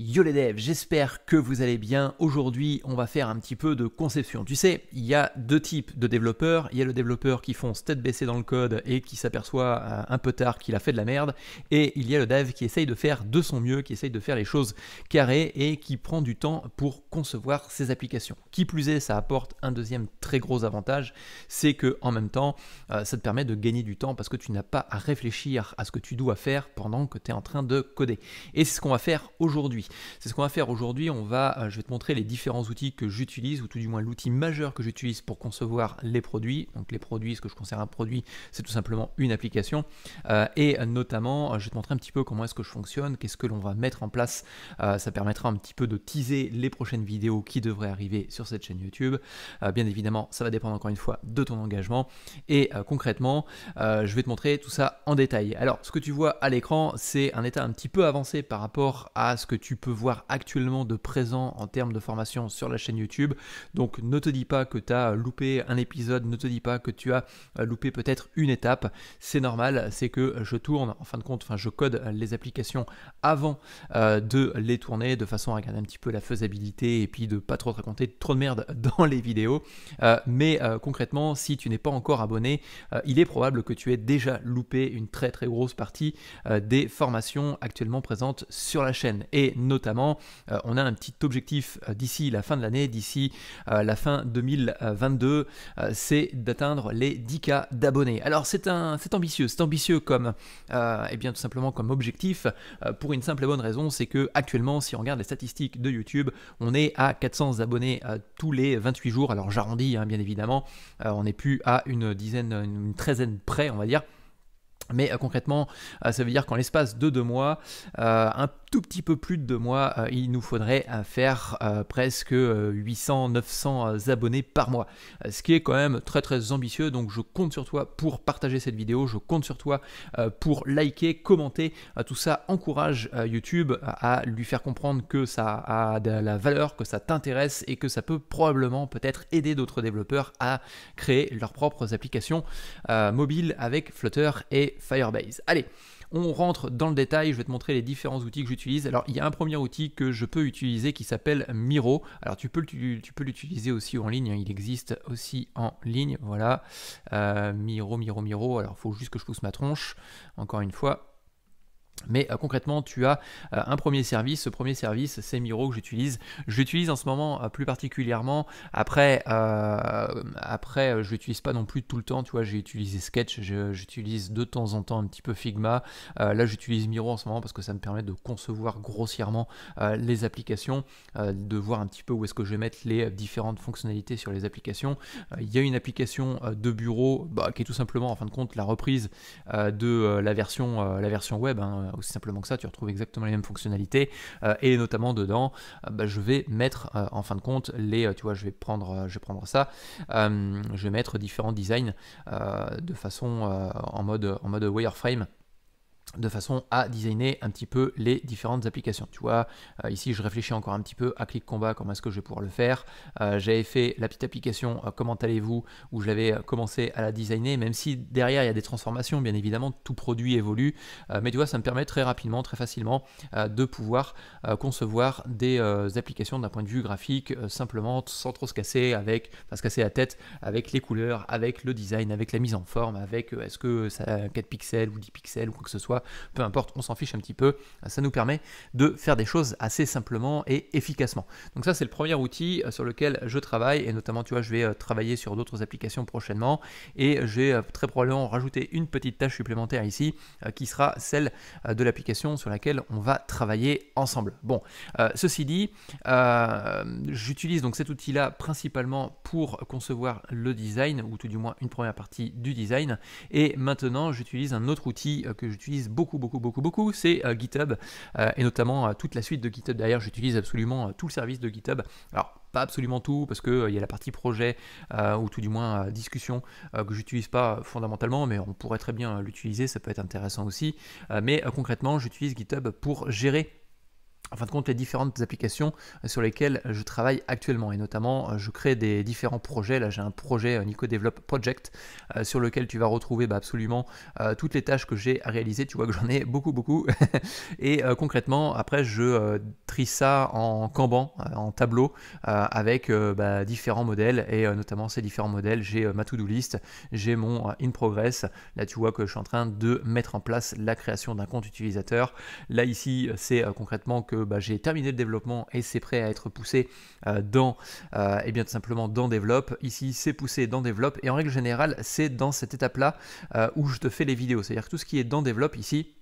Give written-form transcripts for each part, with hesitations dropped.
Yo les devs, j'espère que vous allez bien. Aujourd'hui, on va faire un petit peu de conception. Tu sais, il y a deux types de développeurs. Il y a le développeur qui fonce tête baissée dans le code et qui s'aperçoit un peu tard qu'il a fait de la merde. Et il y a le dev qui essaye de faire de son mieux, qui essaye de faire les choses carrées et qui prend du temps pour concevoir ses applications. Qui plus est, ça apporte un deuxième très gros avantage, c'est que en même temps, ça te permet de gagner du temps parce que tu n'as pas à réfléchir à ce que tu dois faire pendant que tu es en train de coder. Et c'est ce qu'on va faire aujourd'hui. C'est ce qu'on va faire aujourd'hui, je vais te montrer les différents outils que j'utilise, ou tout du moins l'outil majeur que j'utilise pour concevoir les produits. Donc les produits, ce que je considère un produit, c'est tout simplement une application. Et notamment, je vais te montrer un petit peu comment est-ce que je fonctionne, qu'est-ce que l'on va mettre en place. Ça permettra un petit peu de teaser les prochaines vidéos qui devraient arriver sur cette chaîne YouTube. Bien évidemment, ça va dépendre encore une fois de ton engagement. Et concrètement, je vais te montrer tout ça en détail. Alors, ce que tu vois à l'écran, c'est un état un petit peu avancé par rapport à ce que tu peux voir actuellement de présent en termes de formation sur la chaîne YouTube. Donc ne te dis pas que tu as loupé un épisode, ne te dis pas que tu as loupé peut-être une étape. C'est normal, c'est que je tourne, en fin de compte, je code les applications avant de les tourner, de façon à regarder un petit peu la faisabilité et puis de pas trop te raconter trop de merde dans les vidéos. Mais concrètement, si tu n'es pas encore abonné, il est probable que tu aies déjà loupé une très très grosse partie des formations actuellement présentes sur la chaîne. Et notamment, on a un petit objectif d'ici la fin de l'année, d'ici la fin 2022, c'est d'atteindre les 10K d'abonnés. Alors c'est ambitieux comme eh bien tout simplement comme objectif, pour une simple et bonne raison, c'est que actuellement, si on regarde les statistiques de YouTube, on est à 400 abonnés tous les 28 jours. Alors j'arrondis bien évidemment, on n'est plus à une treizaine près, on va dire. Mais concrètement, ça veut dire qu'en l'espace de 2 mois, un tout petit peu plus de 2 mois, il nous faudrait faire presque 800-900 abonnés par mois. Ce qui est quand même très très ambitieux, donc je compte sur toi pour partager cette vidéo, je compte sur toi pour liker, commenter. Tout ça encourage YouTube à lui faire comprendre que ça a de la valeur, que ça t'intéresse et que ça peut probablement peut-être aider d'autres développeurs à créer leurs propres applications mobiles avec Flutter et Firebase. Allez, on rentre dans le détail, je vais te montrer les différents outils que j'utilise. Alors, il y a un premier outil que je peux utiliser qui s'appelle Miro. Alors, tu peux l'utiliser aussi en ligne, il existe aussi en ligne, voilà. Miro. Alors, il faut juste que je pousse ma tronche, encore une fois. Mais concrètement, tu as un premier service. Ce premier service, c'est Miro que j'utilise. Je l'utilise en ce moment plus particulièrement. Après, je l'utilise pas non plus tout le temps. Tu vois, j'ai utilisé Sketch, j'utilise de temps en temps un petit peu Figma. Là, j'utilise Miro en ce moment parce que ça me permet de concevoir grossièrement les applications, de voir un petit peu où est-ce que je vais mettre les différentes fonctionnalités sur les applications. Il y a une application de bureau qui est tout simplement, en fin de compte, la reprise de la version web. Aussi simplement que ça, tu retrouves exactement les mêmes fonctionnalités et notamment dedans, je vais mettre en fin de compte tu vois, je vais prendre ça, je vais mettre différents designs de façon en mode wireframe, de façon à designer un petit peu les différentes applications. Tu vois, ici je réfléchis encore un petit peu à Click Combat, comment est-ce que je vais pouvoir le faire. J'avais fait la petite application Comment allez-vous, où je l'avais commencé à la designer, même si derrière il y a des transformations, bien évidemment, tout produit évolue, mais tu vois, ça me permet très rapidement, très facilement de pouvoir concevoir des applications d'un point de vue graphique, simplement, sans trop se casser la tête avec les couleurs, avec le design, avec la mise en forme, avec est-ce que ça a 4 pixels ou 10 pixels ou quoi que ce soit, peu importe, on s'en fiche un petit peu, ça nous permet de faire des choses assez simplement et efficacement. Donc ça, c'est le premier outil sur lequel je travaille, et notamment, tu vois, je vais travailler sur d'autres applications prochainement, et je vais très probablement rajouter une petite tâche supplémentaire ici, qui sera celle de l'application sur laquelle on va travailler ensemble. Bon, ceci dit, j'utilise donc cet outil-là principalement pour concevoir le design, ou tout du moins une première partie du design, et maintenant, j'utilise un autre outil que j'utilise beaucoup, c'est GitHub, et notamment toute la suite de GitHub derrière. J'utilise absolument tout le service de GitHub. Alors, pas absolument tout, parce qu'il y a la partie projet, ou tout du moins discussion, que j'utilise pas fondamentalement, mais on pourrait très bien l'utiliser, ça peut être intéressant aussi. Mais concrètement, j'utilise GitHub pour gérer en fin de compte, les différentes applications sur lesquelles je travaille actuellement. Et notamment, je crée des différents projets. Là, j'ai un projet Nico Develop Project sur lequel tu vas retrouver absolument toutes les tâches que j'ai à réaliser. Tu vois que j'en ai beaucoup. Et concrètement, après, je trie ça en Kanban, en tableau, avec différents modèles. Et notamment, ces différents modèles, j'ai ma to-do list, j'ai mon in progress. Là, tu vois que je suis en train de mettre en place la création d'un compte utilisateur. Là, ici, c'est concrètement que j'ai terminé le développement et c'est prêt à être poussé tout simplement dans Develop. Ici, c'est poussé dans Develop et en règle générale, c'est dans cette étape-là où je te fais les vidéos. C'est-à-dire que tout ce qui est dans Develop ici,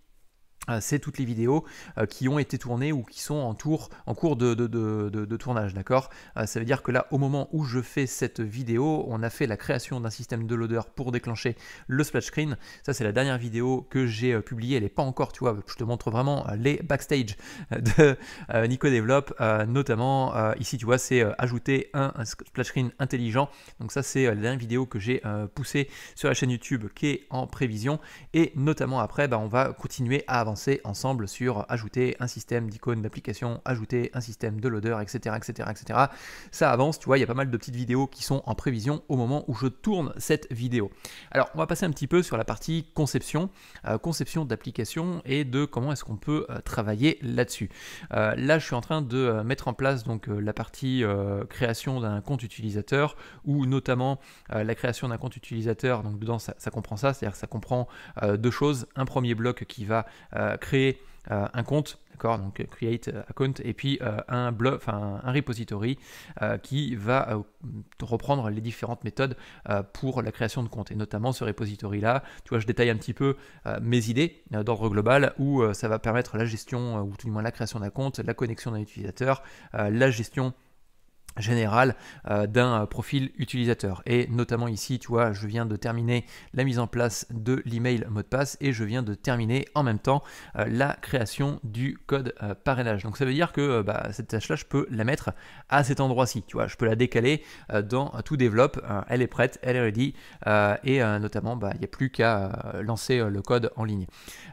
c'est toutes les vidéos qui ont été tournées ou qui sont en cours de tournage, d'accord. Ça veut dire que là, au moment où je fais cette vidéo, on a fait la création d'un système de loader pour déclencher le splash screen. Ça, c'est la dernière vidéo que j'ai publiée. Elle n'est pas encore, tu vois, je te montre vraiment les backstage de Nico Develop, notamment ici, tu vois, c'est ajouter un splash screen intelligent. Donc ça, c'est la dernière vidéo que j'ai poussée sur la chaîne YouTube qui est en prévision. Et notamment après, on va continuer à avancer ensemble sur ajouter un système d'icônes d'application, ajouter un système de loader, etc. Ça avance, tu vois, il y a pas mal de petites vidéos qui sont en prévision au moment où je tourne cette vidéo. Alors, on va passer un petit peu sur la partie conception, conception d'application et de comment est-ce qu'on peut travailler là-dessus. Là, je suis en train de mettre en place donc la partie création d'un compte utilisateur ou notamment la création d'un compte utilisateur. Donc dedans, ça comprend ça, c'est-à-dire que ça comprend deux choses. Un premier bloc qui va créer un compte, d'accord, donc create account, et puis un repository qui va reprendre les différentes méthodes pour la création de compte. Et notamment ce repository là, tu vois, je détaille un petit peu mes idées d'ordre global où ça va permettre la gestion ou tout du moins la création d'un compte, la connexion d'un utilisateur, la gestion général d'un profil utilisateur. Et notamment ici, tu vois, je viens de terminer la mise en place de l'email mot de passe et je viens de terminer en même temps la création du code parrainage. Donc ça veut dire que cette tâche-là, je peux la mettre à cet endroit-ci. Tu vois, je peux la décaler dans tout développe. Elle est prête, elle est ready et notamment, il n'y a plus qu'à lancer le code en ligne.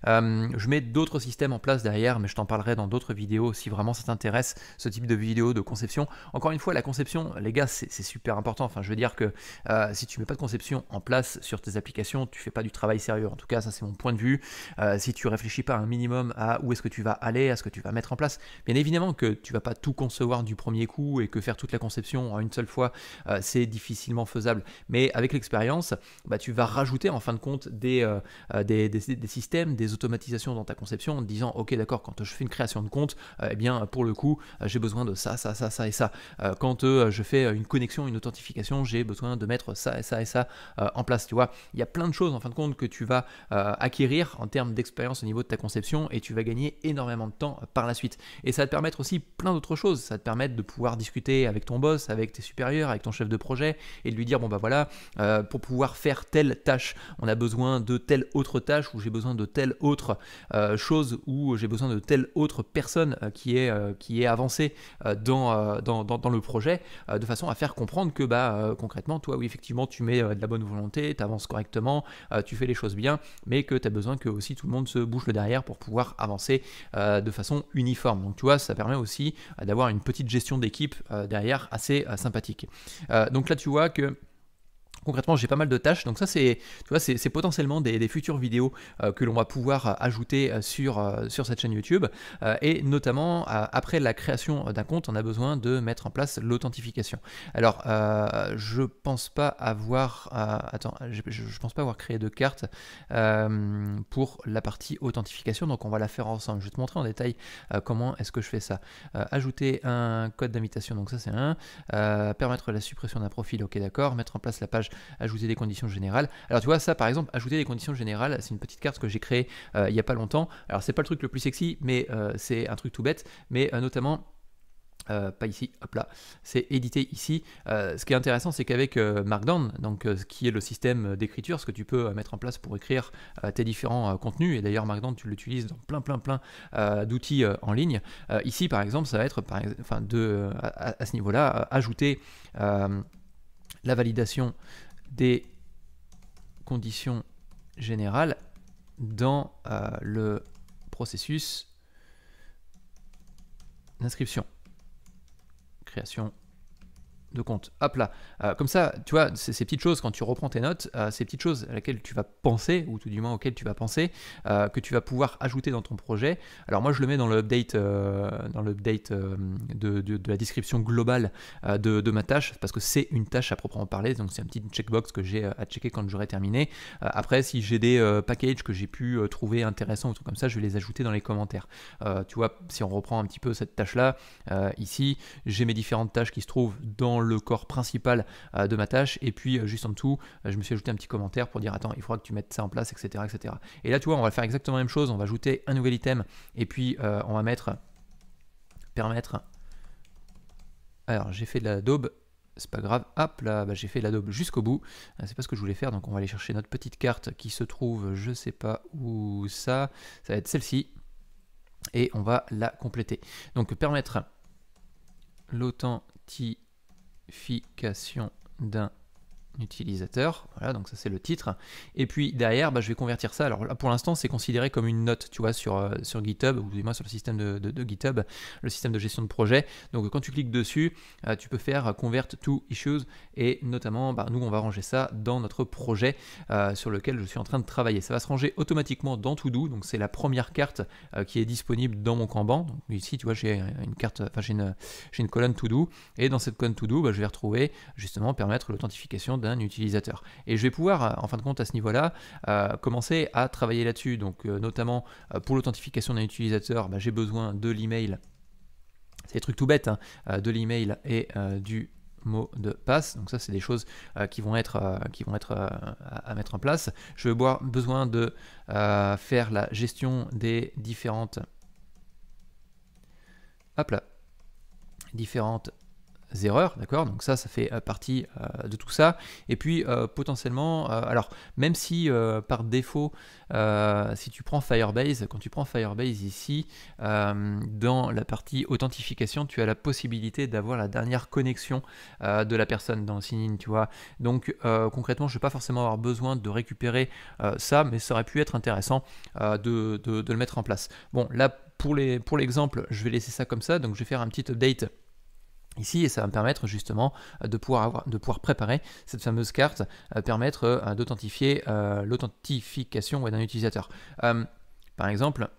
Je mets d'autres systèmes en place derrière, mais je t'en parlerai dans d'autres vidéos si vraiment ça t'intéresse, ce type de vidéo de conception. Encore une fois, la conception, les gars, c'est super important. Enfin, je veux dire que si tu mets pas de conception en place sur tes applications, tu fais pas du travail sérieux. En tout cas, ça c'est mon point de vue. Si tu réfléchis pas un minimum à où est-ce que tu vas aller, à ce que tu vas mettre en place, bien évidemment que tu vas pas tout concevoir du premier coup et que faire toute la conception en une seule fois, c'est difficilement faisable. Mais avec l'expérience, tu vas rajouter en fin de compte des systèmes, des automatisations dans ta conception en te disant, ok, d'accord, quand je fais une création de compte, eh bien pour le coup, j'ai besoin de ça et ça. Quand je fais une connexion, une authentification, j'ai besoin de mettre ça et ça en place. Tu vois, il y a plein de choses en fin de compte que tu vas acquérir en termes d'expérience au niveau de ta conception et tu vas gagner énormément de temps par la suite. Et ça va te permettre aussi plein d'autres choses. Ça va te permettre de pouvoir discuter avec ton boss, avec tes supérieurs, avec ton chef de projet et de lui dire, bon voilà, pour pouvoir faire telle tâche, on a besoin de telle autre tâche ou j'ai besoin de telle autre chose ou j'ai besoin de telle autre personne qui est avancée dans le projet, de façon à faire comprendre que concrètement, toi, oui, effectivement, tu mets de la bonne volonté, tu avances correctement, tu fais les choses bien, mais que tu as besoin que aussi tout le monde se bouge le derrière pour pouvoir avancer de façon uniforme. Donc, tu vois, ça permet aussi d'avoir une petite gestion d'équipe derrière assez sympathique. Donc là, tu vois que concrètement, j'ai pas mal de tâches, donc ça c'est potentiellement des futures vidéos que l'on va pouvoir ajouter sur cette chaîne YouTube. Et notamment, après la création d'un compte, on a besoin de mettre en place l'authentification. Alors, je pense pas avoir... je pense pas avoir créé de carte pour la partie authentification, donc on va la faire ensemble. Je vais te montrer en détail comment est-ce que je fais ça. Ajouter un code d'invitation, donc ça c'est un. Permettre la suppression d'un profil, ok d'accord. Mettre en place la page ajouter des conditions générales. Alors tu vois ça par exemple, ajouter des conditions générales, c'est une petite carte que j'ai créée il n'y a pas longtemps. Alors c'est pas le truc le plus sexy, mais c'est un truc tout bête, mais notamment pas ici, hop là, c'est édité ici. Ce qui est intéressant, c'est qu'avec Markdown, donc ce qui est le système d'écriture, ce que tu peux mettre en place pour écrire tes différents contenus, et d'ailleurs Markdown tu l'utilises dans plein d'outils en ligne. Ici par exemple, ça va être à ce niveau-là, ajouter la validation des conditions générales dans le processus inscription, création de compte. Hop là. Comme ça, tu vois, ces petites choses, quand tu reprends tes notes, ces petites choses à laquelle tu vas penser, ou tout du moins auxquelles tu vas penser, que tu vas pouvoir ajouter dans ton projet. Alors moi, je le mets dans le update, de la description globale de ma tâche, parce que c'est une tâche à proprement parler, donc c'est un petit checkbox que j'ai à checker quand j'aurai terminé. Après, si j'ai des packages que j'ai pu trouver intéressants ou trucs comme ça, je vais les ajouter dans les commentaires. Tu vois, si on reprend un petit peu cette tâche-là, ici, j'ai mes différentes tâches qui se trouvent dans le corps principal de ma tâche, et puis juste en dessous, je me suis ajouté un petit commentaire pour dire attends, il faudra que tu mettes ça en place, etc., etc. Et là, tu vois, on va faire exactement la même chose, on va ajouter un nouvel item, et puis on va mettre permettre. Alors, j'ai fait de la daube, c'est pas grave, hop là, j'ai fait de la daube jusqu'au bout, c'est pas ce que je voulais faire, donc on va aller chercher notre petite carte qui se trouve, je sais pas où ça va être celle-ci, et on va la compléter. Donc permettre l'authentification d'un utilisateur, voilà, donc ça c'est le titre, et puis derrière je vais convertir ça. Alors là pour l'instant c'est considéré comme une note, tu vois, sur GitHub, ou du moins sur le système de GitHub, le système de gestion de projet. Donc quand tu cliques dessus, tu peux faire convert to issues, et notamment nous on va ranger ça dans notre projet sur lequel je suis en train de travailler. Ça va se ranger automatiquement dans To-Do, donc c'est la première carte qui est disponible dans mon Kanban. Donc ici tu vois j'ai une carte, enfin j'ai une colonne To-Do, et dans cette colonne To-Do je vais retrouver justement permettre l'authentification d'un utilisateur. Et je vais pouvoir, en fin de compte, à ce niveau-là, commencer à travailler là-dessus. Donc, notamment pour l'authentification d'un utilisateur, j'ai besoin de l'email. C'est des trucs tout bêtes, hein, de l'email et du mot de passe. Donc ça, c'est des choses qui vont être à mettre en place. Je vais avoir besoin de faire la gestion des différentes erreurs, d'accord, donc ça fait partie de tout ça. Et puis potentiellement, alors même si par défaut, si tu prends Firebase, quand tu prends Firebase ici, dans la partie authentification, tu as la possibilité d'avoir la dernière connexion de la personne dans le sign-in, tu vois. Donc concrètement, je ne vais pas forcément avoir besoin de récupérer ça, mais ça aurait pu être intéressant de le mettre en place. Bon, là pour l'exemple, je vais laisser ça comme ça, donc je vais faire un petit update ici, et ça va me permettre justement de pouvoir préparer cette fameuse carte, permettre d'authentifier l'authentification d'un utilisateur. Par exemple,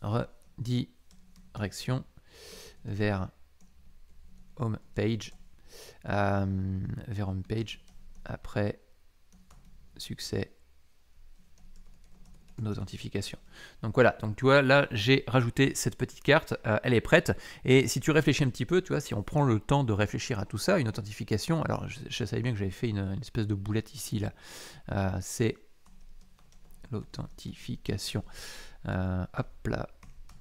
redirection vers home page, après succès d'authentification. Donc voilà, donc tu vois, là j'ai rajouté cette petite carte, elle est prête, et si tu réfléchis un petit peu, tu vois, si on prend le temps de réfléchir à tout ça, une authentification, alors je savais bien que j'avais fait une espèce de boulette ici, là, c'est l'authentification, hop là,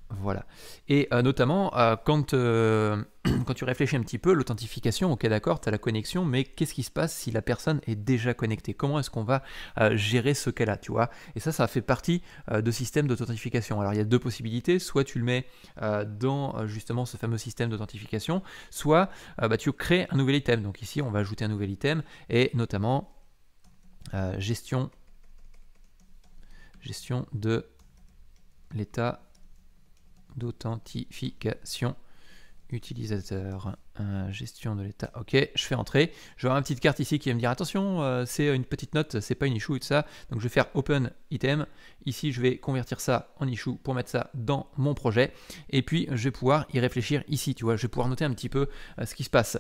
voilà. Et notamment, quand tu réfléchis un petit peu, l'authentification, ok d'accord, tu as la connexion, mais qu'est-ce qui se passe si la personne est déjà connectée? Comment est-ce qu'on va gérer ce cas-là, tu vois? Et ça fait partie de système d'authentification. Alors il y a deux possibilités, soit tu le mets dans justement ce fameux système d'authentification, soit tu crées un nouvel item. Donc ici on va ajouter un nouvel item, et notamment gestion de l'état d'authentification utilisateur, gestion de l'état. Ok, je fais entrer. Je vais avoir une petite carte ici qui va me dire attention, c'est une petite note, c'est pas une issue et tout ça. Donc je vais faire open item. Ici, je vais convertir ça en issue pour mettre ça dans mon projet. Et puis, je vais pouvoir y réfléchir ici. Tu vois, je vais pouvoir noter un petit peu ce qui se passe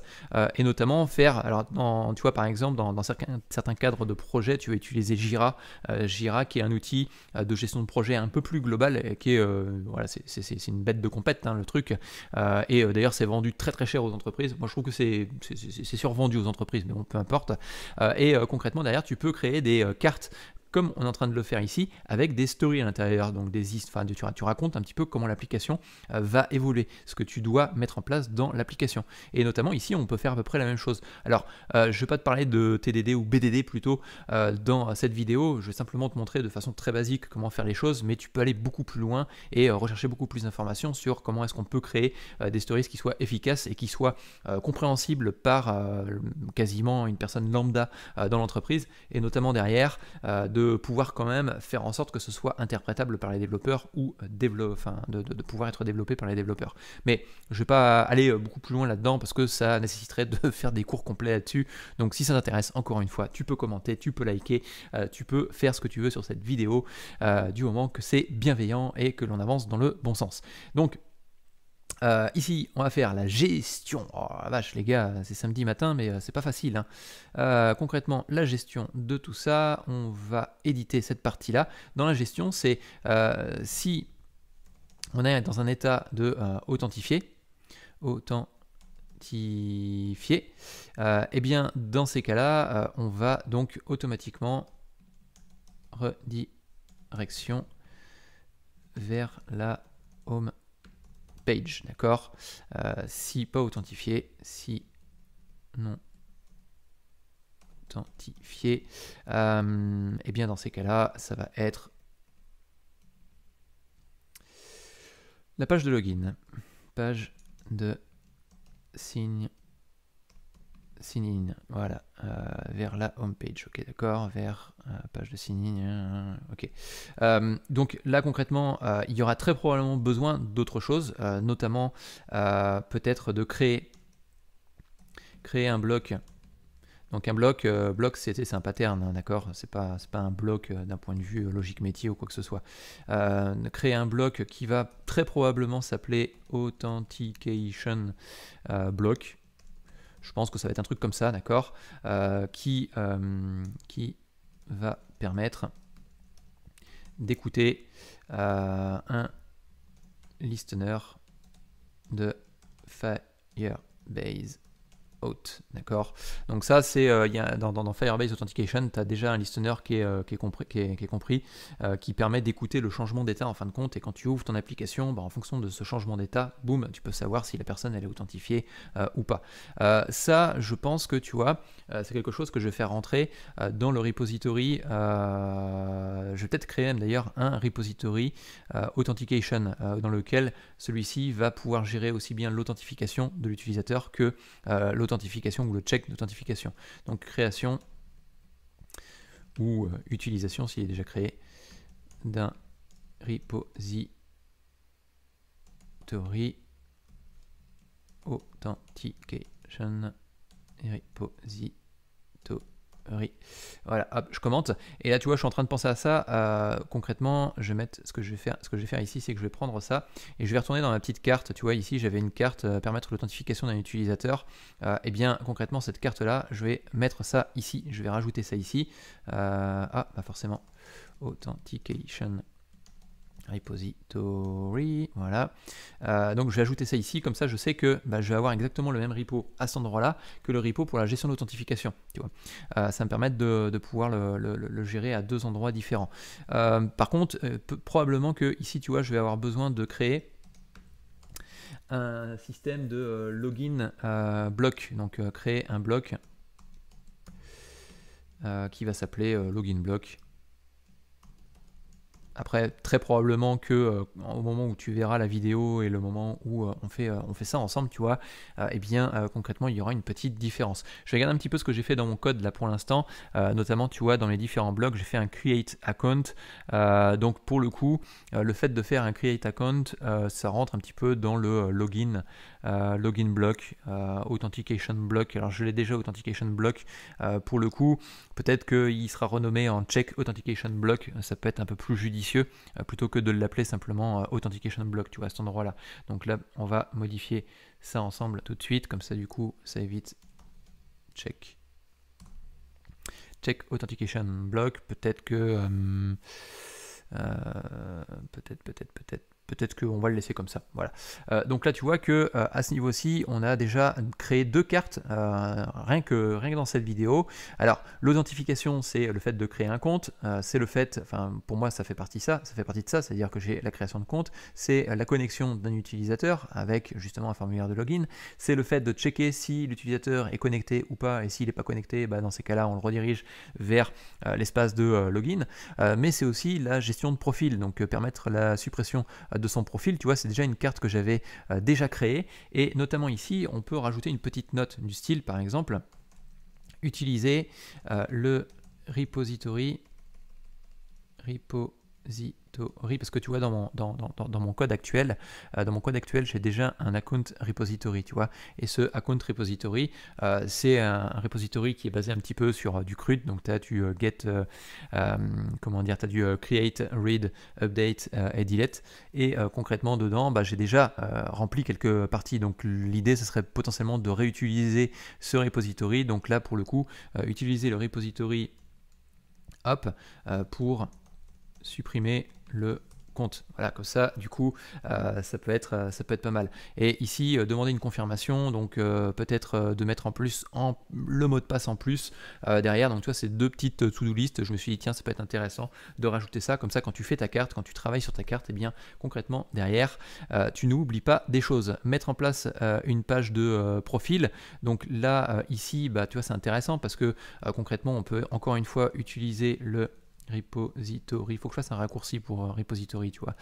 et notamment faire. Alors, tu vois, par exemple, dans certains cadres de projet, tu vas utiliser Jira. Jira, qui est un outil de gestion de projet un peu plus global, qui est voilà, c'est une bête de compète, hein, le truc. Et d'ailleurs, c'est vendu très très cher aux entreprises. Moi, je trouve que c'est survendu aux entreprises, mais bon, peu importe. Et concrètement, derrière, tu peux créer des cartes comme on est en train de le faire ici, avec des stories à l'intérieur, donc tu racontes un petit peu comment l'application va évoluer, ce que tu dois mettre en place dans l'application. Et notamment ici, on peut faire à peu près la même chose. Alors, je ne vais pas te parler de TDD ou BDD plutôt dans cette vidéo, je vais simplement te montrer de façon très basique comment faire les choses, mais tu peux aller beaucoup plus loin et rechercher beaucoup plus d'informations sur comment est-ce qu'on peut créer des stories qui soient efficaces et qui soient compréhensibles par quasiment une personne lambda dans l'entreprise, et notamment derrière de pouvoir quand même faire en sorte que ce soit interprétable par les développeurs ou de pouvoir être développé par les développeurs. Mais je ne vais pas aller beaucoup plus loin là-dedans parce que ça nécessiterait de faire des cours complets là-dessus. Donc si ça t'intéresse, encore une fois, tu peux commenter, tu peux liker, tu peux faire ce que tu veux sur cette vidéo du moment que c'est bienveillant et que l'on avance dans le bon sens. Donc ici, on va faire la gestion. Oh la vache, les gars, c'est samedi matin, mais c'est pas facile. Hein. Concrètement, la gestion de tout ça, on va éditer cette partie-là. Dans la gestion, c'est si on est dans un état de authentifié, et bien dans ces cas-là, on va donc automatiquement redirection vers la home page, d'accord, si pas authentifié, si non authentifié, et bien dans ces cas-là, ça va être la page de login, page de sign in, voilà, vers la home page, ok, d'accord, vers page de sign in, ok. Donc là concrètement, il y aura très probablement besoin d'autre chose, notamment peut-être de créer un bloc. Donc un bloc c'est un pattern, hein, d'accord, c'est pas un bloc d'un point de vue logique métier ou quoi que ce soit. Créer un bloc qui va très probablement s'appeler authentication block. Je pense que ça va être un truc comme ça, d'accord, qui va permettre d'écouter un listener de Firebase Auth, d'accord. Donc ça c'est dans Firebase Authentication, tu as déjà un listener qui est compris, qui permet d'écouter le changement d'état en fin de compte, et quand tu ouvres ton application, en fonction de ce changement d'état, boum, tu peux savoir si la personne elle est authentifiée ou pas. Ça, je pense que tu vois, c'est quelque chose que je vais faire rentrer dans le repository. Je vais peut-être créer d'ailleurs un repository Authentication dans lequel celui-ci va pouvoir gérer aussi bien l'authentification de l'utilisateur que l'authentification ou le check d'authentification. Donc création ou utilisation s'il est déjà créé d'un repository authentication repository. Voilà, hop, je commente. Et là, tu vois, je suis en train de penser à ça. Concrètement, je vais mettre ce que je vais faire ici, c'est que je vais prendre ça et je vais retourner dans ma petite carte. Tu vois, ici, j'avais une carte permettre l'authentification d'un utilisateur. Et bien, concrètement, cette carte-là, je vais mettre ça ici. Je vais rajouter ça ici. Pas forcément. Authentication repository, voilà. Donc je vais ajouter ça ici, comme ça je sais que je vais avoir exactement le même repo à cet endroit-là que le repo pour la gestion d'authentification. Tu vois, ça me permet de pouvoir le gérer à deux endroits différents. Par contre, probablement que ici, tu vois, je vais avoir besoin de créer un système de login bloc. Donc créer un bloc qui va s'appeler login block. Après, très probablement que au moment où tu verras la vidéo et le moment où on fait ça ensemble, tu vois, concrètement, il y aura une petite différence. Je vais regarder un petit peu ce que j'ai fait dans mon code là pour l'instant, notamment, tu vois, dans les différents blocs, j'ai fait un create account. Donc pour le coup, le fait de faire un create account, ça rentre un petit peu dans le login block, authentication block. Alors je l'ai déjà authentication block. Pour le coup, peut-être qu'il sera renommé en check authentication block. Ça peut être un peu plus judicieux plutôt que de l'appeler simplement authentication block, tu vois, à cet endroit là. Donc là on va modifier ça ensemble tout de suite, comme ça du coup ça évite check authentication block. Peut-être que peut-être qu'on va le laisser comme ça. Voilà. Donc là, tu vois que à ce niveau-ci, on a déjà créé deux cartes, rien que dans cette vidéo. Alors, l'authentification, c'est le fait de créer un compte. C'est le fait, enfin, pour moi, ça fait partie de ça, c'est-à-dire que j'ai la création de compte. C'est la connexion d'un utilisateur avec justement un formulaire de login. C'est le fait de checker si l'utilisateur est connecté ou pas, et s'il n'est pas connecté, dans ces cas-là, on le redirige vers l'espace de login. Mais c'est aussi la gestion de profil, donc permettre la suppression de son profil. Tu vois, c'est déjà une carte que j'avais déjà créée, et notamment ici on peut rajouter une petite note du style, par exemple, utiliser le repository repository, parce que tu vois dans mon code actuel, j'ai déjà un account repository, tu vois, et ce account repository, c'est un repository qui est basé un petit peu sur du CRUD, donc tu as du get, comment dire, tu as du create, read, update et delete, et concrètement dedans, j'ai déjà rempli quelques parties, donc l'idée ce serait potentiellement de réutiliser ce repository, donc là pour le coup, utiliser le repository hop, pour supprimer le compte. Voilà, comme ça, du coup, ça peut être pas mal. Et ici, demander une confirmation, donc peut-être de mettre en plus le mot de passe en plus derrière. Donc tu vois, c'est deux petites to-do list. Je me suis dit, tiens, ça peut être intéressant de rajouter ça. Comme ça, quand tu fais ta carte, quand tu travailles sur ta carte, et bien concrètement, derrière, tu n'oublies pas des choses. Mettre en place une page de profil. Donc là, ici, tu vois, c'est intéressant parce que concrètement, on peut encore une fois utiliser le repository, il faut que je fasse un raccourci pour repository, tu vois,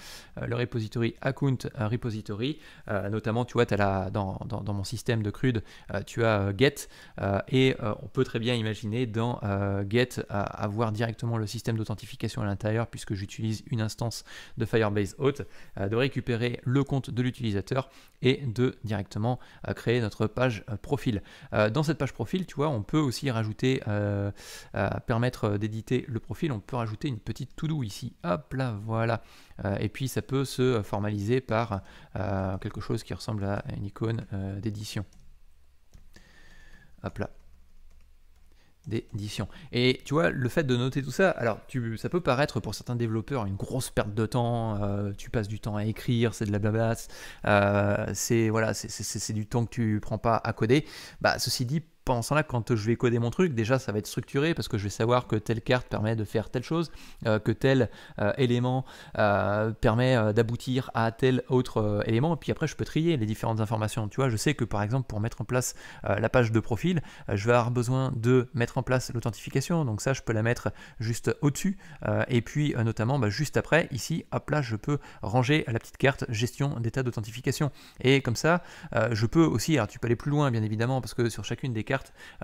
le repository account repository, notamment tu vois, dans mon système de CRUD, tu as get, et on peut très bien imaginer dans get avoir directement le système d'authentification à l'intérieur, puisque j'utilise une instance de Firebase Auth, de récupérer le compte de l'utilisateur et de directement créer notre page profil. Dans cette page profil, tu vois, on peut aussi rajouter, permettre d'éditer le profil, on peut rajouter une petite to-do ici, hop là, voilà, et puis ça peut se formaliser par quelque chose qui ressemble à une icône d'édition, hop là, d'édition. Et tu vois, le fait de noter tout ça, alors ça peut paraître pour certains développeurs une grosse perte de temps, tu passes du temps à écrire, c'est de la blablasse, c'est voilà, c'est du temps que tu prends pas à coder. Ceci dit, pendant ce temps-là, quand je vais coder mon truc, déjà ça va être structuré parce que je vais savoir que telle carte permet de faire telle chose, que tel élément permet d'aboutir à tel autre élément, et puis après je peux trier les différentes informations. Tu vois, je sais que par exemple pour mettre en place la page de profil, je vais avoir besoin de mettre en place l'authentification, donc ça je peux la mettre juste au-dessus, et puis notamment juste après, ici, hop là, je peux ranger la petite carte gestion d'état d'authentification, et comme ça, je peux aussi, alors tu peux aller plus loin bien évidemment, parce que sur chacune des cartes,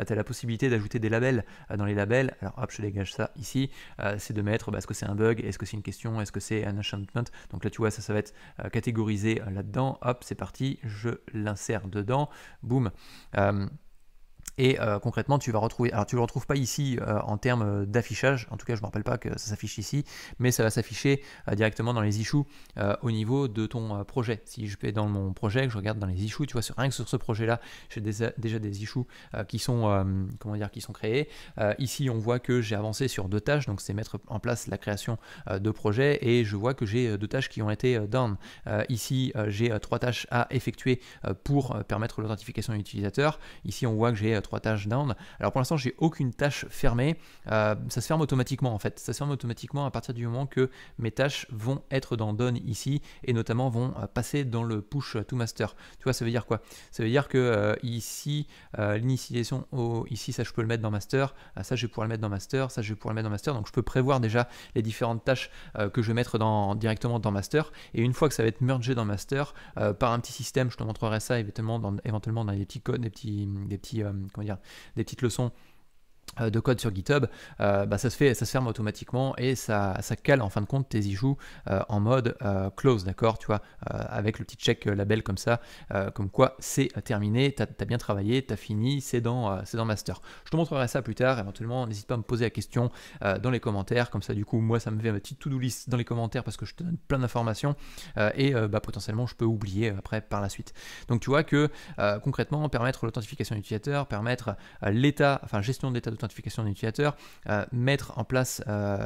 tu as la possibilité d'ajouter des labels. Dans les labels, alors hop, je dégage ça ici, c'est de mettre est-ce que c'est un bug, est-ce que c'est une question, est-ce que c'est un enchantment. Donc là tu vois, ça va être catégorisé là-dedans, hop, c'est parti, je l'insère dedans, boum. Et concrètement, tu vas retrouver, alors tu ne le retrouves pas ici en termes d'affichage, en tout cas je ne me rappelle pas que ça s'affiche ici, mais ça va s'afficher directement dans les issues au niveau de ton projet. Si je vais dans mon projet, que je regarde dans les issues, tu vois, rien que sur ce projet-là, j'ai déjà des issues qui sont, comment dire, qui sont créées. Ici, on voit que j'ai avancé sur 2 tâches, donc c'est mettre en place la création de projet, et je vois que j'ai 2 tâches qui ont été done. Ici, j'ai 3 tâches à effectuer pour permettre l'authentification de l'utilisateur. Ici, on voit que j'ai 3 tâches down. Alors pour l'instant, j'ai aucune tâche fermée. Ça se ferme automatiquement en fait. Ça se ferme automatiquement à partir du moment que mes tâches vont être dans done ici, et notamment vont passer dans le push to master. Tu vois, ça veut dire quoi? Ça veut dire que ici, l'initialisation, ici, ça je peux le mettre dans master, ça je vais pouvoir le mettre dans master, ça je vais pouvoir le mettre dans master. Donc je peux prévoir déjà les différentes tâches que je vais mettre directement dans master. Et une fois que ça va être mergé dans master, par un petit système, je te montrerai ça éventuellement dans des petits codes, comment dire, des petites leçons de code sur GitHub, ça se ferme automatiquement, et ça cale en fin de compte tes issues en mode close, d'accord, tu vois, avec le petit check label comme ça, comme quoi c'est terminé, t'as bien travaillé, t'as fini, c'est dans master. Je te montrerai ça plus tard, éventuellement, n'hésite pas à me poser la question dans les commentaires, comme ça du coup moi ça me fait ma petite to-do list dans les commentaires parce que je te donne plein d'informations, et potentiellement je peux oublier après par la suite. Donc tu vois que concrètement, permettre l'authentification d'utilisateur, permettre gestion de l'état d'authentification d'un utilisateur, mettre en place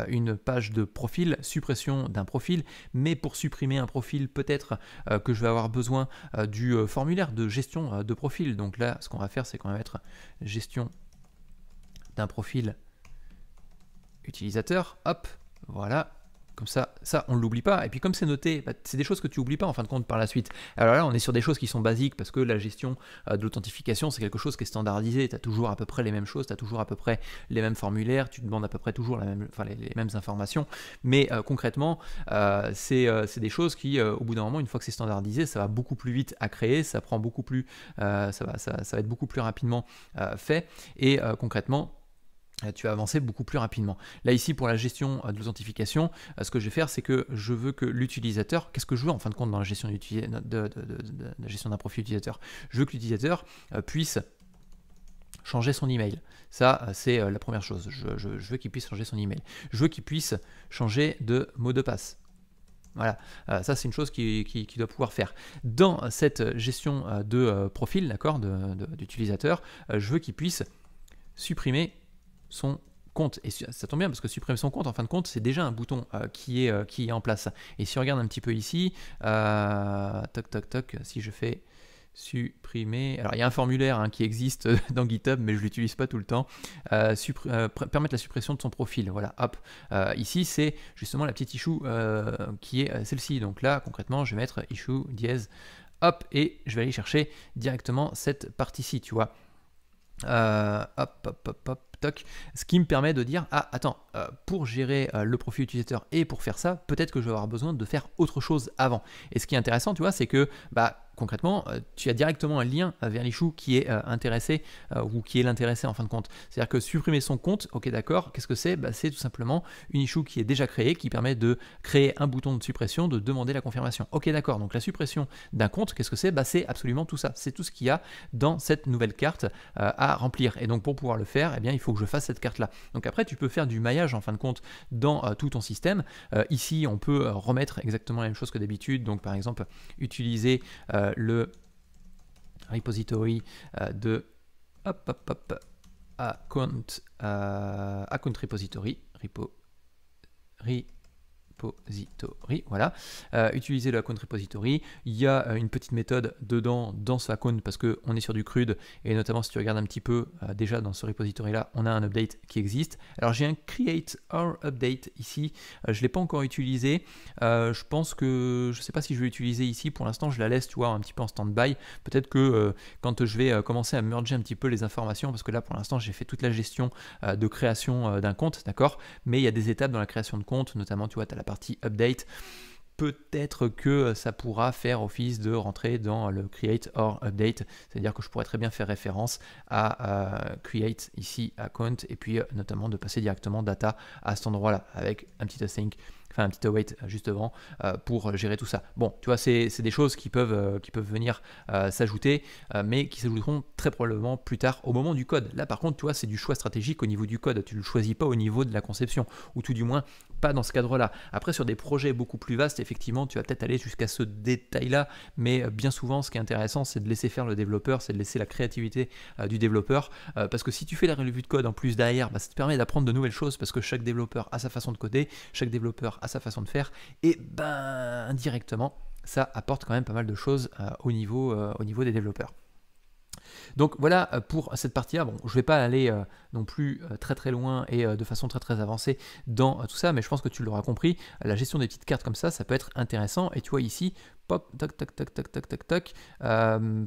une page de profil, suppression d'un profil, mais pour supprimer un profil, peut-être que je vais avoir besoin du formulaire de gestion de profil. Donc là, ce qu'on va faire, c'est qu'on va mettre gestion d'un profil utilisateur, hop, voilà. Comme ça on ne l'oublie pas. Et puis comme c'est noté, c'est des choses que tu n'oublies pas en fin de compte par la suite. Alors là, on est sur des choses qui sont basiques parce que la gestion de l'authentification, c'est quelque chose qui est standardisé. Tu as toujours à peu près les mêmes choses, tu as toujours à peu près les mêmes formulaires, tu demandes à peu près toujours les mêmes informations. Mais concrètement, c'est des choses qui, au bout d'un moment, une fois que c'est standardisé, ça va beaucoup plus vite à créer, ça prend beaucoup plus, ça va être beaucoup plus rapidement fait. Et concrètement, tu vas avancer beaucoup plus rapidement. Là ici pour la gestion de l'authentification, ce que je vais faire c'est que je veux que l'utilisateur, qu'est-ce que je veux en fin de compte dans la gestion, la gestion d'un profil utilisateur? Je veux que l'utilisateur puisse changer son email. Ça c'est la première chose, je veux qu'il puisse changer son email. Je veux qu'il puisse changer de mot de passe. Voilà, ça c'est une chose qu'il doit pouvoir faire. Dans cette gestion de profil, d'accord, d'utilisateur, je veux qu'il puisse supprimer son compte. Et ça tombe bien parce que supprimer son compte, en fin de compte, c'est déjà un bouton qui est en place. Et si on regarde un petit peu ici, toc toc toc, si je fais supprimer, alors il y a un formulaire qui existe dans GitHub, mais je ne l'utilise pas tout le temps, permettre la suppression de son profil. Voilà, hop. Ici, c'est justement la petite issue qui est celle-ci. Donc là, concrètement, je vais mettre issue dièse, hop, et je vais aller chercher directement cette partie-ci, tu vois. Hop, toc, ce qui me permet de dire, ah attends, pour gérer le profil utilisateur et pour faire ça, peut-être que je vais avoir besoin de faire autre chose avant. Et ce qui est intéressant, tu vois, c'est que concrètement, tu as directement un lien vers l'issue qui est intéressé ou qui est l'intéressé en fin de compte. C'est-à-dire que supprimer son compte, ok d'accord, qu'est-ce que c'est? C'est tout simplement une issue qui est déjà créée, qui permet de créer un bouton de suppression, de demander la confirmation. Ok d'accord, donc la suppression d'un compte, qu'est-ce que c'est? C'est absolument tout ça. C'est tout ce qu'il y a dans cette nouvelle carte à remplir. Et donc pour pouvoir le faire, eh bien, il faut que je fasse cette carte-là. Donc après, tu peux faire du maillage en fin de compte dans tout ton système. Ici, on peut remettre exactement la même chose que d'habitude. Donc par exemple, utiliser le repository de account repository, voilà, utiliser le account repository. Il y a une petite méthode dedans dans ce account parce qu'on est sur du CRUD et notamment si tu regardes un petit peu déjà dans ce repository là, on a un update qui existe. Alors j'ai un create or update ici, je ne l'ai pas encore utilisé, je pense que je ne sais pas si je vais l'utiliser ici pour l'instant, je la laisse tu vois un petit peu en stand-by. Peut-être que quand je vais commencer à merger un petit peu les informations, parce que là pour l'instant j'ai fait toute la gestion de création d'un compte, d'accord, mais il y a des étapes dans la création de compte, notamment tu vois tu as la partie update, peut-être que ça pourra faire office de rentrer dans le create or update, c'est-à-dire que je pourrais très bien faire référence à create ici account et puis notamment de passer directement data à cet endroit-là avec un petit async, enfin un petit await juste devant pour gérer tout ça. Bon, tu vois, c'est des choses qui peuvent venir s'ajouter, mais qui s'ajouteront très probablement plus tard au moment du code. Là, par contre, tu vois, c'est du choix stratégique au niveau du code. Tu ne le choisis pas au niveau de la conception, ou tout du moins pas dans ce cadre-là. Après, sur des projets beaucoup plus vastes, effectivement, tu vas peut-être aller jusqu'à ce détail-là, mais bien souvent, ce qui est intéressant, c'est de laisser faire le développeur, c'est de laisser la créativité du développeur, parce que si tu fais la revue de code en plus derrière, ça te permet d'apprendre de nouvelles choses, parce que chaque développeur a sa façon de coder, chaque développeur a sa façon de faire, et indirectement, ça apporte quand même pas mal de choses au niveau des développeurs. Donc voilà pour cette partie-là. Bon, je ne vais pas aller non plus très très loin et de façon très très avancée dans tout ça, mais je pense que tu l'auras compris, la gestion des petites cartes comme ça peut être intéressant. Et tu vois ici, pop, toc, toc, toc, toc, toc, toc, toc.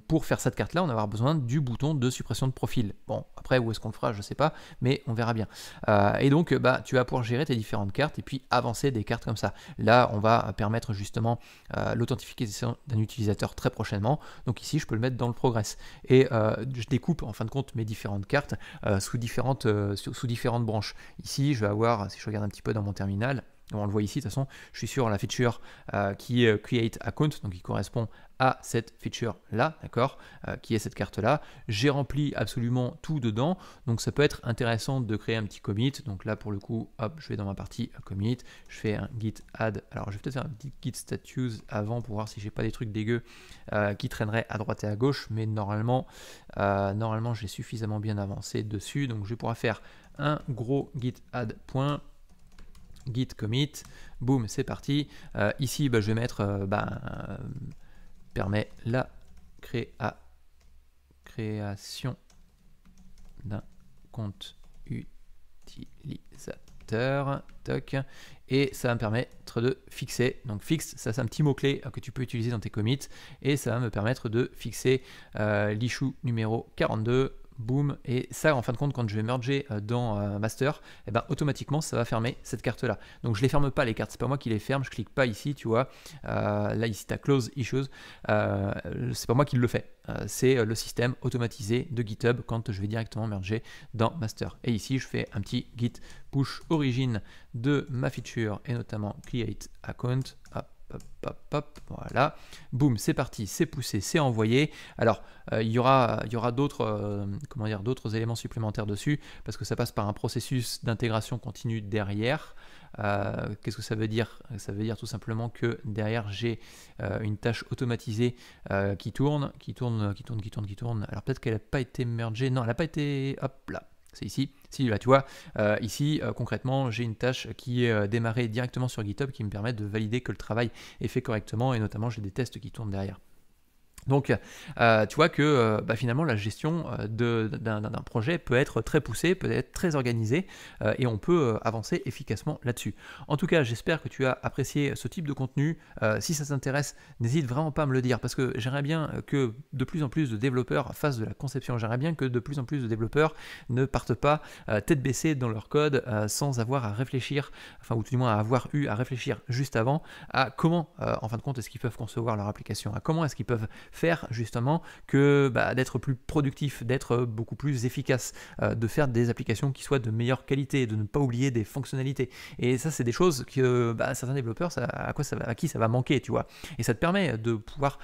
Pour faire cette carte-là, on va avoir besoin du bouton de suppression de profil. Bon, après, où est-ce qu'on le fera, je ne sais pas, mais on verra bien. Et donc, tu vas pouvoir gérer tes différentes cartes et puis avancer des cartes comme ça. Là, on va permettre justement l'authentification d'un utilisateur très prochainement. Donc ici, je peux le mettre dans le progress. Et je découpe en fin de compte mes différentes cartes sous différentes branches. Ici, je vais avoir, si je regarde un petit peu dans mon terminal, on le voit ici, de toute façon, je suis sur la feature qui est Create Account, donc qui correspond à cette feature-là, d'accord, qui est cette carte-là. J'ai rempli absolument tout dedans, donc ça peut être intéressant de créer un petit commit. Donc là, pour le coup, hop, je vais dans ma partie commit, je fais un git add. Alors, je vais peut-être faire un petit git status avant pour voir si j'ai pas des trucs dégueux qui traîneraient à droite et à gauche, mais normalement, j'ai suffisamment bien avancé dessus, donc je vais pouvoir faire un gros git add point. Git commit, boum, c'est parti. Ici, je vais mettre permet la création d'un compte utilisateur. Toc, et ça va me permettre de fixer. Donc fixe, ça c'est un petit mot-clé que tu peux utiliser dans tes commits et ça va me permettre de fixer l'issue numéro 42. boum, et ça en fin de compte quand je vais merger dans master, et ben automatiquement ça va fermer cette carte là. Donc je les ferme pas les cartes, c'est pas moi qui les ferme, je clique pas ici, tu vois, là ici tu as close issues, c'est pas moi qui le fais, c'est le système automatisé de GitHub quand je vais directement merger dans master. Et ici je fais un petit git push origin de ma feature et notamment create account, hop, hop, hop, hop, voilà, boum, c'est parti, c'est poussé, c'est envoyé. Alors il y aura d'autres comment dire, d'autres éléments supplémentaires dessus parce que ça passe par un processus d'intégration continue derrière. Qu'est-ce que ça veut dire? Ça veut dire tout simplement que derrière j'ai une tâche automatisée qui tourne. Alors peut-être qu'elle n'a pas été mergée, non elle n'a pas été, hop là, c'est ici. Si là tu vois, ici concrètement j'ai une tâche qui est démarrée directement sur GitHub qui me permet de valider que le travail est fait correctement et notamment j'ai des tests qui tournent derrière. Donc, tu vois que finalement, la gestion d'un projet peut être très poussée, peut être très organisée, et on peut avancer efficacement là-dessus. En tout cas, j'espère que tu as apprécié ce type de contenu. Si ça t'intéresse, n'hésite vraiment pas à me le dire, parce que j'aimerais bien que de plus en plus de développeurs fassent de la conception. J'aimerais bien que de plus en plus de développeurs ne partent pas tête baissée dans leur code sans avoir à réfléchir, enfin, ou tout du moins à avoir eu à réfléchir juste avant à comment, en fin de compte, est-ce qu'ils peuvent concevoir leur application, à comment est-ce qu'ils peuvent faire justement que d'être plus productif, d'être beaucoup plus efficace, de faire des applications qui soient de meilleure qualité, de ne pas oublier des fonctionnalités. Et ça, c'est des choses que certains développeurs, à qui ça va manquer, tu vois. Et ça te permet de pouvoir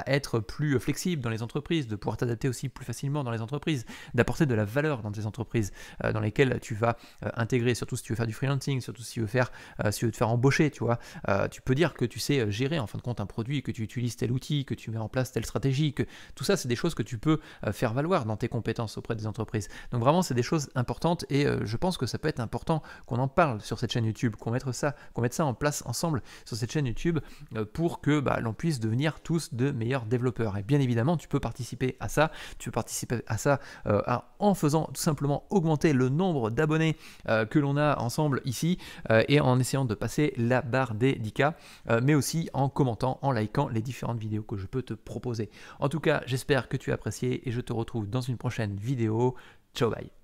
être plus flexible dans les entreprises, de pouvoir t'adapter aussi plus facilement dans les entreprises, d'apporter de la valeur dans tes entreprises dans lesquelles tu vas intégrer, surtout si tu veux faire du freelancing, surtout si tu veux te faire embaucher, tu vois. Tu peux dire que tu sais gérer en fin de compte un produit, que tu utilises tel outil, que tu mets en place telle stratégie, que tout ça c'est des choses que tu peux faire valoir dans tes compétences auprès des entreprises. Donc vraiment c'est des choses importantes et je pense que ça peut être important qu'on en parle sur cette chaîne YouTube, qu'on mette ça en place ensemble sur cette chaîne YouTube pour que l'on puisse devenir tous de meilleurs développeurs. Et bien évidemment tu peux participer à ça, en faisant tout simplement augmenter le nombre d'abonnés que l'on a ensemble ici et en essayant de passer la barre des 10K, mais aussi en commentant, en likant les différentes vidéos que je peux te proposer. En tout cas, j'espère que tu as apprécié et je te retrouve dans une prochaine vidéo. Ciao, bye.